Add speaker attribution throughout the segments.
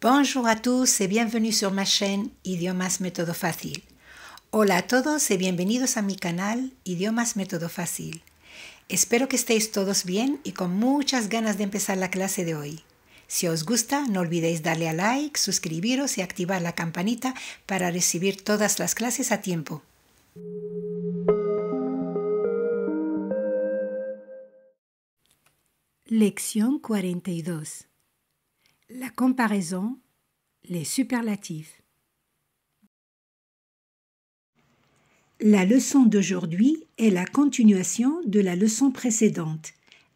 Speaker 1: Bonjour à tous y bienvenue sur ma chaîne Idiomas Método Fácil. Hola a todos y bienvenidos a mi canal Idiomas Método Fácil. Espero que estéis todos bien y con muchas ganas de empezar la clase de hoy. Si os gusta, no olvidéis darle a like, suscribiros y activar la campanita para recibir todas las clases a tiempo. Lección 42. La comparaison, les superlatifs. La leçon d'aujourd'hui est la continuation de la leçon précédente,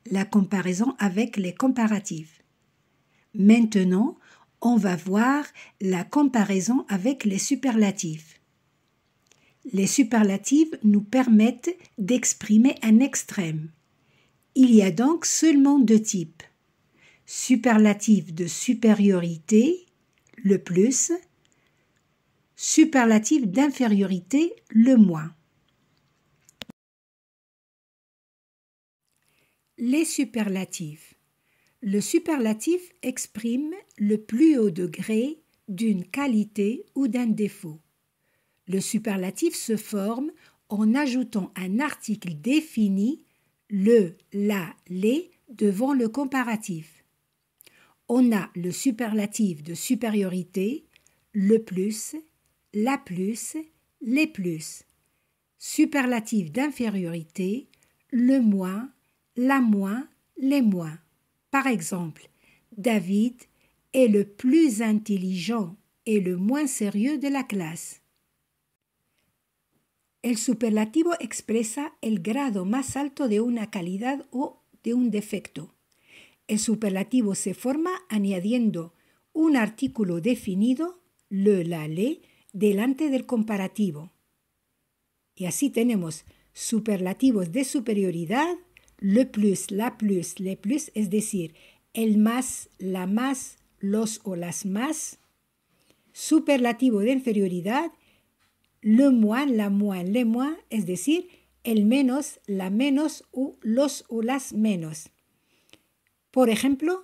Speaker 1: la comparaison avec les comparatifs. Maintenant, on va voir la comparaison avec les superlatifs. Les superlatifs nous permettent d'exprimer un extrême. Il y a donc seulement deux types. Superlatif de supériorité, le plus, superlatif d'infériorité, le moins. Les superlatifs. Le superlatif exprime le plus haut degré d'une qualité ou d'un défaut. Le superlatif se forme en ajoutant un article défini, le, la, les, devant le comparatif. On a le superlatif de supériorité, le plus, la plus, les plus. Superlatif d'infériorité, le moins, la moins, les moins. Par exemple, David est le plus intelligent et le moins sérieux de la clase. El superlativo expresa el grado más alto de una calidad o de un defecto. El superlativo se forma añadiendo un artículo definido, le, la, les, delante del comparativo. Y así tenemos superlativos de superioridad, le plus, la plus, les plus, es decir, el más, la más, los o las más. Superlativo de inferioridad, le moins, la moins, les moins, es decir, el menos, la menos o los o las menos. Por ejemplo,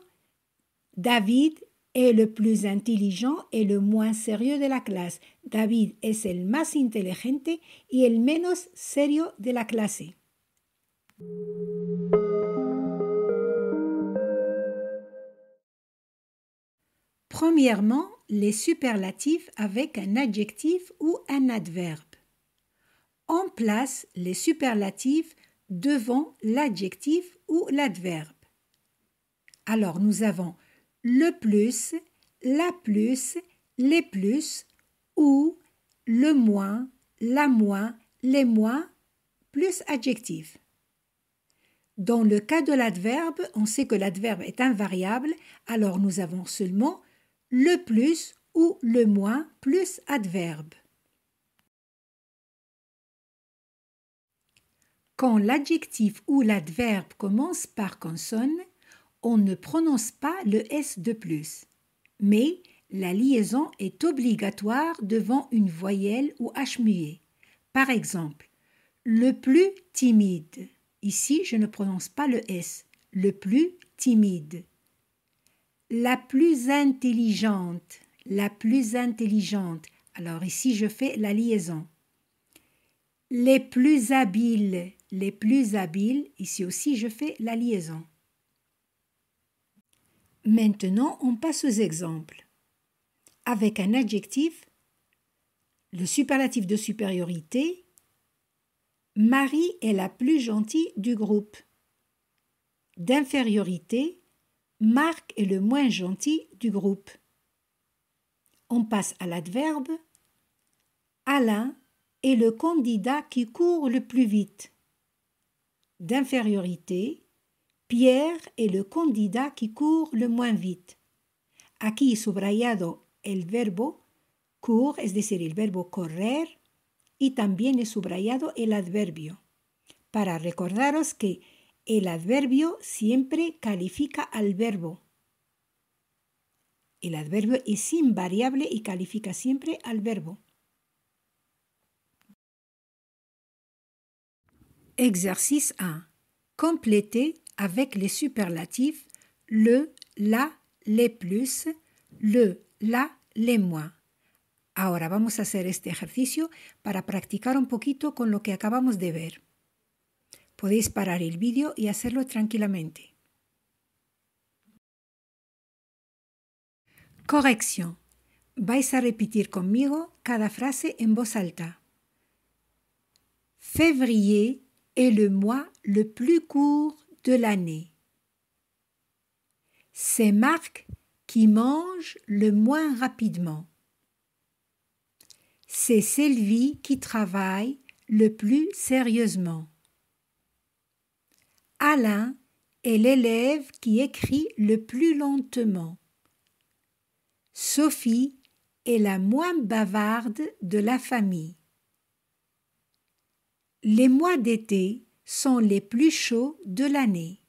Speaker 1: David est le plus intelligent et le moins sérieux de la clase. David es el más inteligente y el menos serio de la clase. Premièrement, les superlatifs avec un adjectif ou un adverbe. On place les superlatifs devant l'adjectif ou l'adverbe. Alors, nous avons le plus, la plus, les plus, ou le moins, la moins, les moins, plus adjectif. Dans le cas de l'adverbe, on sait que l'adverbe est invariable, alors nous avons seulement le plus ou le moins plus adverbe. Quand l'adjectif ou l'adverbe commence par consonne, on ne prononce pas le S de plus, mais la liaison est obligatoire devant une voyelle ou H muet. Par exemple, le plus timide. Ici, je ne prononce pas le S. Le plus timide. La plus intelligente. La plus intelligente. Alors ici, je fais la liaison. Les plus habiles. Les plus habiles. Ici aussi, je fais la liaison. Maintenant, on passe aux exemples. Avec un adjectif, le superlatif de supériorité, Marie est la plus gentille du groupe. D'infériorité, Marc est le moins gentil du groupe. On passe à l'adverbe, Alain est le candidat qui court le plus vite. D'infériorité, Pierre est le candidat qui court le moins vite. Aquí subrayado el verbo court, es decir, el verbo correr, y también es subrayado el adverbio. Para recordaros que el adverbio siempre califica al verbo. El adverbio es invariable y califica siempre al verbo. Exercice 1. Complétez avec les superlatifs le, la, les plus, le, la, les moins. Ahora vamos a hacer este ejercicio para practicar un poquito con lo que acabamos de ver. Podéis parar el vídeo y hacerlo tranquilamente. Corrección. Vais a repetir conmigo cada frase en voz alta. Février est le mois le plus court de l'année. C'est Marc qui mange le moins rapidement. C'est Sylvie qui travaille le plus sérieusement. Alain est l'élève qui écrit le plus lentement. Sophie est la moins bavarde de la famille. Les mois d'été sont les plus chauds de l'année.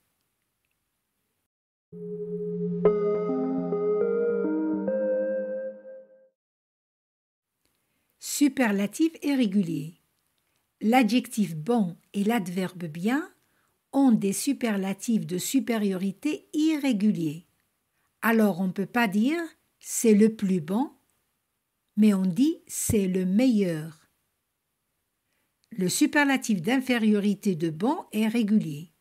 Speaker 1: Superlatif irrégulier. L'adjectif bon et l'adverbe bien ont des superlatifs de supériorité irréguliers. Alors on ne peut pas dire c'est le plus bon, mais on dit c'est le meilleur. Le superlatif d'infériorité de bon est régulier.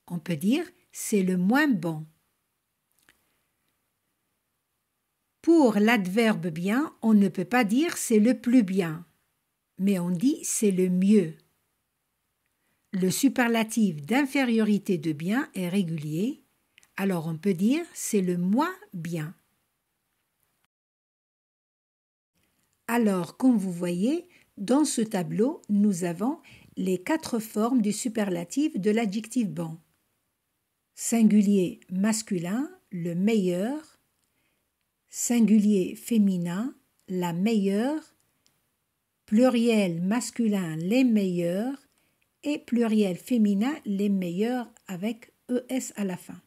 Speaker 1: On peut dire c'est le moins bon. Pour l'adverbe bien, on ne peut pas dire c'est le plus bien, mais on dit c'est le mieux. Le superlatif d'infériorité de bien est régulier, alors on peut dire c'est le moins bien. Alors, comme vous voyez, dans ce tableau, nous avons les 4 formes du superlatif de l'adjectif bon. Singulier masculin, le meilleur. Singulier féminin, la meilleure. Pluriel masculin, les meilleurs. Et pluriel féminin, les meilleurs avec ES à la fin.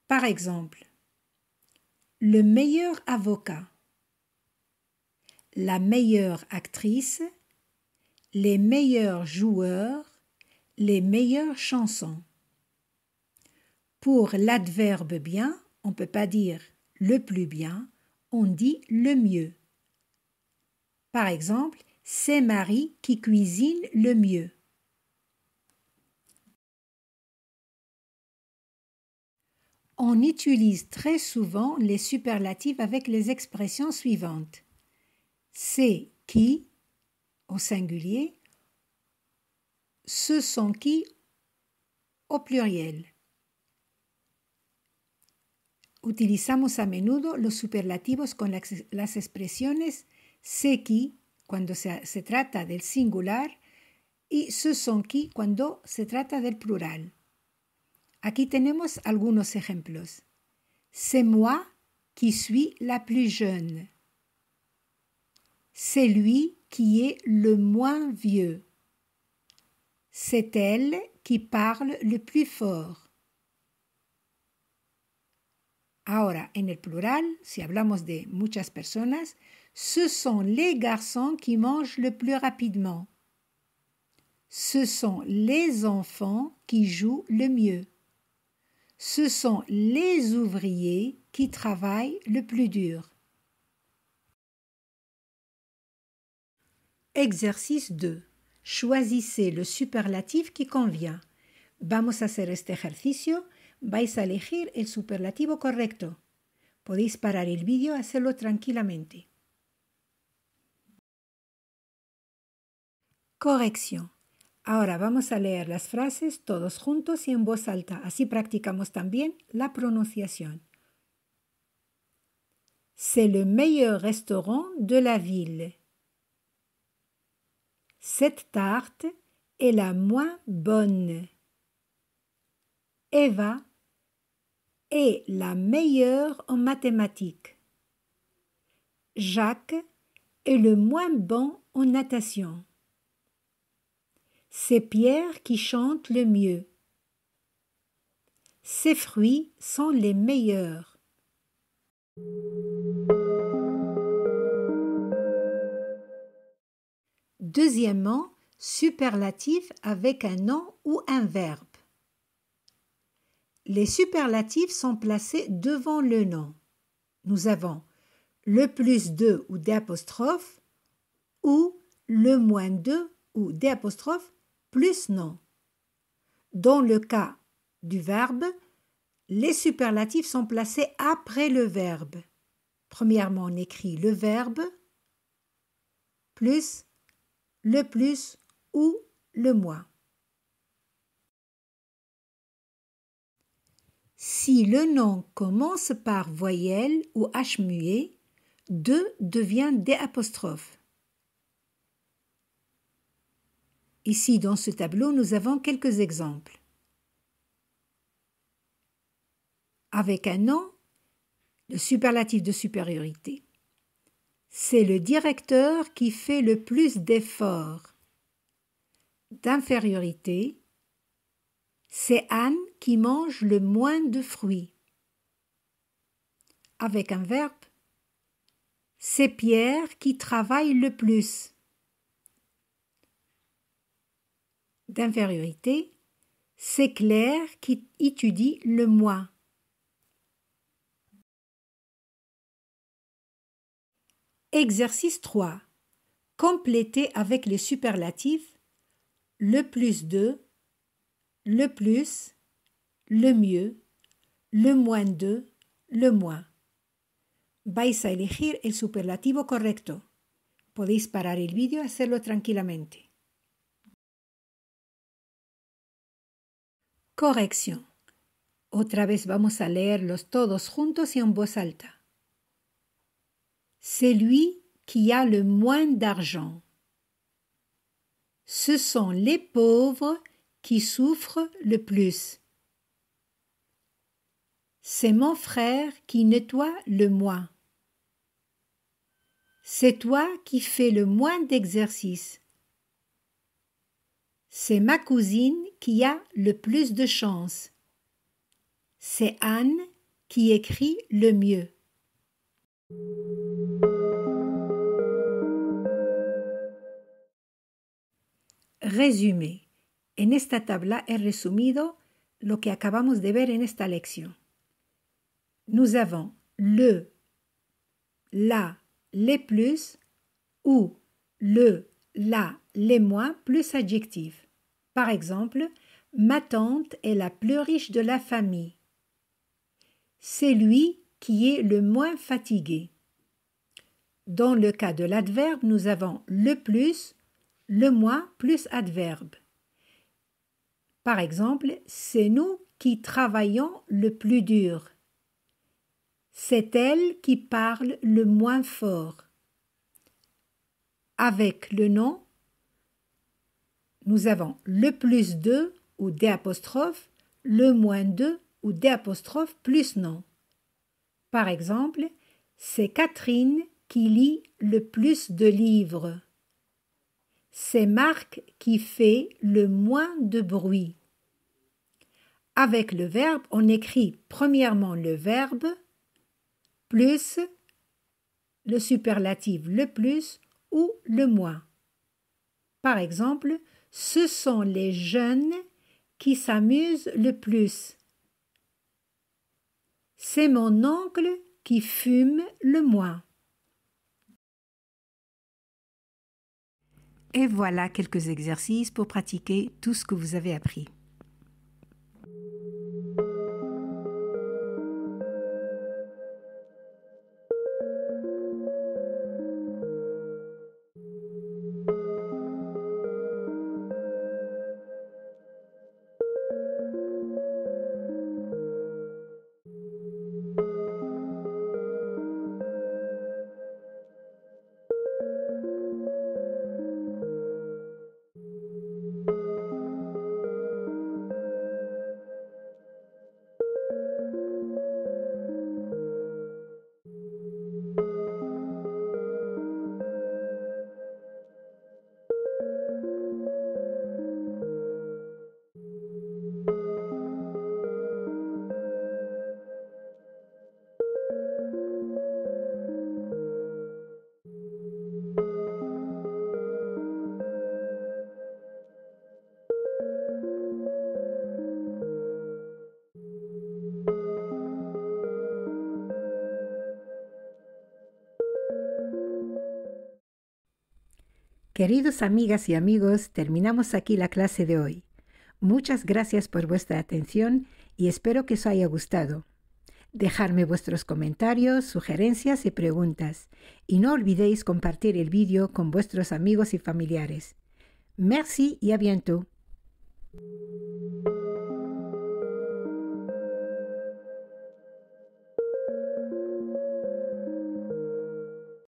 Speaker 1: Par exemple, le meilleur avocat, la meilleure actrice, les meilleurs joueurs, les meilleures chansons. Pour l'adverbe bien, on ne peut pas dire le plus bien, on dit le mieux. Par exemple, c'est Marie qui cuisine le mieux. On utilise très souvent les superlatifs avec les expressions suivantes. C'est qui, au singulier, ce sont qui, au pluriel. Utilizamos a menudo los superlativos con las expresiones c'est qui cuando se trata del singular y ce sont qui cuando se trata del plural. Aquí tenemos algunos ejemplos. C'est moi qui suis la plus jeune. C'est lui qui est le moins vieux. C'est elle qui parle le plus fort. Ahora, en el plural, si hablamos de muchas personas, ce sont les garçons qui mangent le plus rapidement. Ce sont les enfants qui jouent le mieux. Ce sont les ouvriers qui travaillent le plus dur. Exercice 2. Choisissez le superlatif qui convient. Vamos a hacer este ejercicio. Vais a elegir el superlativo correcto. Podéis parar el vídeo y hacerlo tranquilamente. Corrección. Ahora vamos a leer las frases todos juntos y en voz alta. Así practicamos también la pronunciación. C'est le meilleur restaurant de la ville. Cette tarte est la moins bonne. Eva est la meilleure en mathématiques. Jacques est le moins bon en natation. C'est Pierre qui chante le mieux. Ses fruits sont les meilleurs. Deuxièmement, superlatif avec un nom ou un verbe. Les superlatifs sont placés devant le nom. Nous avons le plus de ou d'apostrophe ou le moins de ou d'apostrophe plus nom. Dans le cas du verbe, les superlatifs sont placés après le verbe. Premièrement, on écrit le verbe plus le plus ou le moins. Si le nom commence par voyelle ou H muet, de devient des apostrophes. Ici, dans ce tableau, nous avons quelques exemples. Avec un nom, le superlatif de supériorité. C'est le directeur qui fait le plus d'efforts. D'infériorité, c'est Anne qui mange le moins de fruits. Avec un verbe, c'est Pierre qui travaille le plus. D'infériorité, c'est Claire qui étudie le moins. Exercice 3. Complétez avec les superlatifs le plus de, le plus, le mieux, le moins de, le moins. Vais a elegir el superlativo correcto. Podéis parar el vídeo y hacerlo tranquilamente. Corrección. Otra vez vamos a leerlos todos juntos y en voz alta. C'est lui qui a le moins d'argent. Ce sont les pauvres qui souffrent le plus. C'est mon frère qui nettoie le moins. C'est toi qui fais le moins d'exercices. C'est ma cousine qui a le plus de chance. C'est Anne qui écrit le mieux. Résumé. En esta tabla he resumido lo que acabamos de ver en esta lección. Nous avons le, la, les plus ou le, la, les moins plus adjectifs. Par exemple, ma tante est la plus riche de la famille. C'est lui qui est le moins fatigué. Dans le cas de l'adverbe, nous avons le plus, le moins plus adverbe. Par exemple, c'est nous qui travaillons le plus dur. C'est elle qui parle le moins fort. Avec le nom, nous avons le plus de ou des apostrophes, le moins de ou des apostrophes plus nom. Par exemple, c'est Catherine qui lit le plus de livres. C'est Marc qui fait le moins de bruit. Avec le verbe, on écrit premièrement le verbe plus le superlatif le plus ou le moins. Par exemple, ce sont les jeunes qui s'amusent le plus. C'est mon oncle qui fume le moins. Et voilà quelques exercices pour pratiquer tout ce que vous avez appris. Queridos amigas y amigos, terminamos aquí la clase de hoy. Muchas gracias por vuestra atención y espero que os haya gustado. Dejadme vuestros comentarios, sugerencias y preguntas. Y no olvidéis compartir el vídeo con vuestros amigos y familiares. Merci y à bientôt.